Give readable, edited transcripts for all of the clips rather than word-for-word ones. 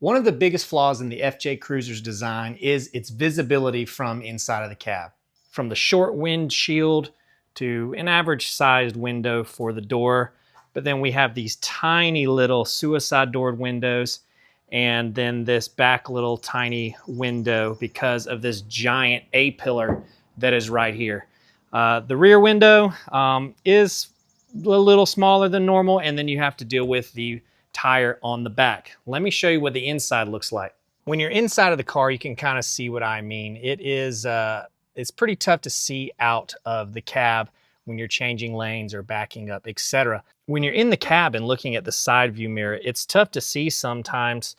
One of the biggest flaws in the FJ Cruiser's design is its visibility from inside of the cab. From the short windshield to an average sized window for the door, but then we have these tiny little suicide door windows and then this back little tiny window because of this giant A-pillar that is right here. The rear window is a little smaller than normal, and then you have to deal with the tire on the back. Let me show you what the inside looks like. When you're inside of the car, you can kind of see what I mean. It's pretty tough to see out of the cab when you're changing lanes or backing up, etc. When you're in the cab and looking at the side view mirror, it's tough to see sometimes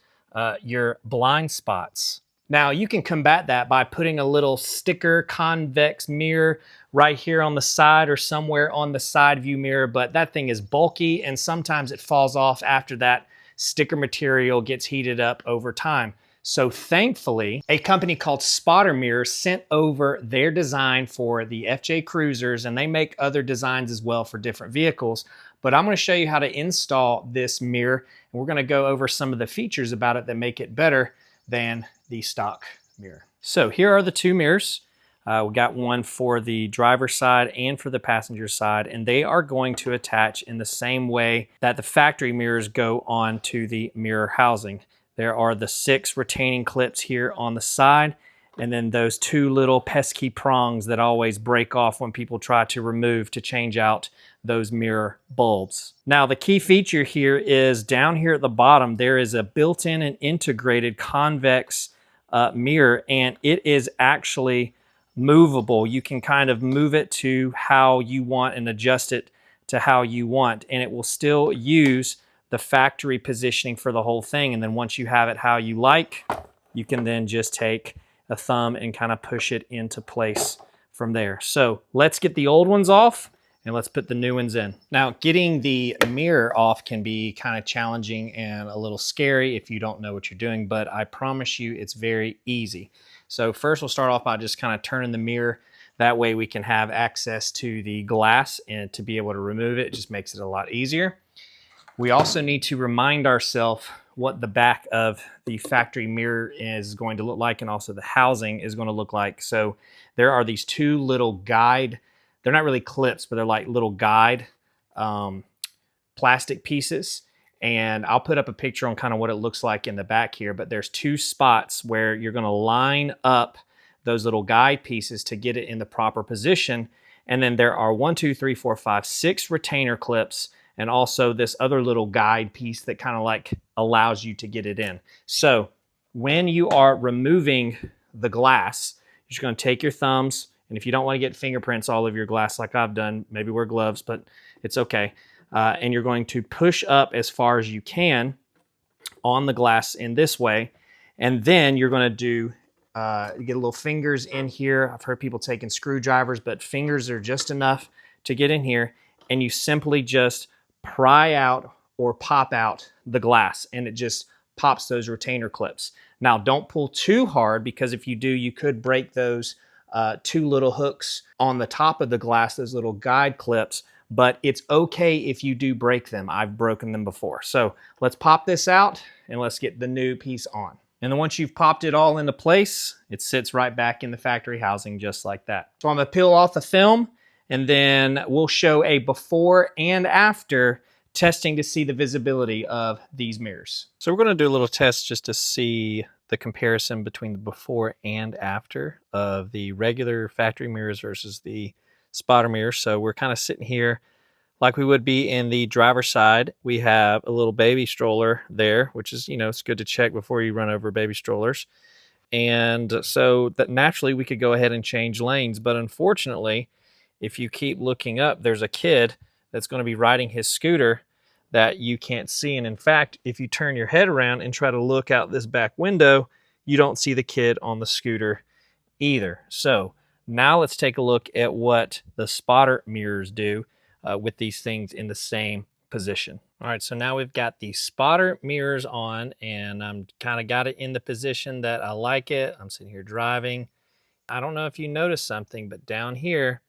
your blind spots. Now, you can combat that by putting a little sticker convex mirror right here on the side or somewhere on the side view mirror, but that thing is bulky and sometimes it falls off after that sticker material gets heated up over time. So thankfully, a company called Spotter Mirrors sent over their design for the FJ Cruisers, and they make other designs as well for different vehicles. But I'm going to show you how to install this mirror, and we're going to go over some of the features about it that make it better than the stock mirror. So here are the two mirrors. We got one for the driver's side and for the passenger side, and they are going to attach in the same way that the factory mirrors go on to the mirror housing. There are the 6 retaining clips here on the side, and then those 2 little pesky prongs that always break off when people try to remove to change out those mirror bulbs. Now, the key feature here is down here at the bottom, there is a built-in and integrated convex mirror, and it is actually movable. You can kind of move it to how you want and adjust it to how you want, and it will still use the factory positioning for the whole thing. And then once you have it how you like, you can then just take a thumb and kind of push it into place from there. So let's get the old ones off and let's put the new ones in. Now, getting the mirror off can be kind of challenging and a little scary if you don't know what you're doing, but I promise you it's very easy. So first we'll start off by just kind of turning the mirror. That way we can have access to the glass, and to be able to remove it, it just makes it a lot easier. We also need to remind ourselves what the back of the factory mirror is going to look like, and also the housing is going to look like. So there are these 2 little guide, they're not really clips, but they're like little guide plastic pieces. And I'll put up a picture on kind of what it looks like in the back here, but there's 2 spots where you're going to line up those little guide pieces to get it in the proper position. And then there are 1, 2, 3, 4, 5, 6 retainer clips, and also this other little guide piece that kind of like allows you to get it in. So when you are removing the glass, you're just going to take your thumbs, and if you don't want to get fingerprints all over your glass like I've done, maybe wear gloves, but it's okay. And you're going to push up as far as you can on the glass in this way, and then you're going to do you get a little fingers in here. I've heard people taking screwdrivers, but fingers are just enough to get in here, and you simply just pry out or pop out the glass, and it just pops those retainer clips. Now, don't pull too hard, because if you do, you could break those 2 little hooks on the top of the glass, those little guide clips, but it's okay if you do break them. I've broken them before. So let's pop this out and let's get the new piece on. And then once you've popped it all into place, it sits right back in the factory housing just like that. So I'm gonna peel off the film, and then we'll show a before and after testing to see the visibility of these mirrors. So we're going to do a little test just to see the comparison between the before and after of the regular factory mirrors versus the spotter mirrors. So we're kind of sitting here like we would be in the driver's side. We have a little baby stroller there, which is, it's good to check before you run over baby strollers. And so that naturally we could go ahead and change lanes, but unfortunately, if you keep looking up, there's a kid that's going to be riding his scooter that you can't see. And in fact, if you turn your head around and try to look out this back window, you don't see the kid on the scooter either. So now let's take a look at what the spotter mirrors do with these things in the same position. All right, so now we've got the spotter mirrors on, and I'm kind of got it in the position that I like it. I'm sitting here driving. I don't know if you noticed something, but down here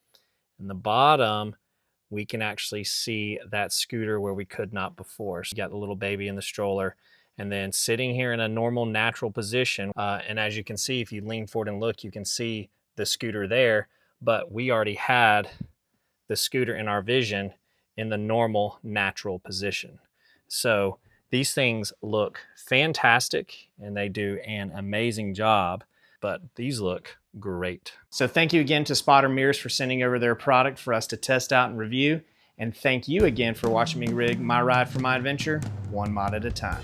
in the bottom, we can actually see that scooter where we could not before. So you got the little baby in the stroller, and then sitting here in a normal natural position. And as you can see, if you lean forward and look, you can see the scooter there, but we already had the scooter in our vision in the normal natural position. So these things look fantastic and they do an amazing job, but these look great. So thank you again to Spotter Mirrors for sending over their product for us to test out and review. And thank you again for watching me rig my ride for my adventure, one mod at a time.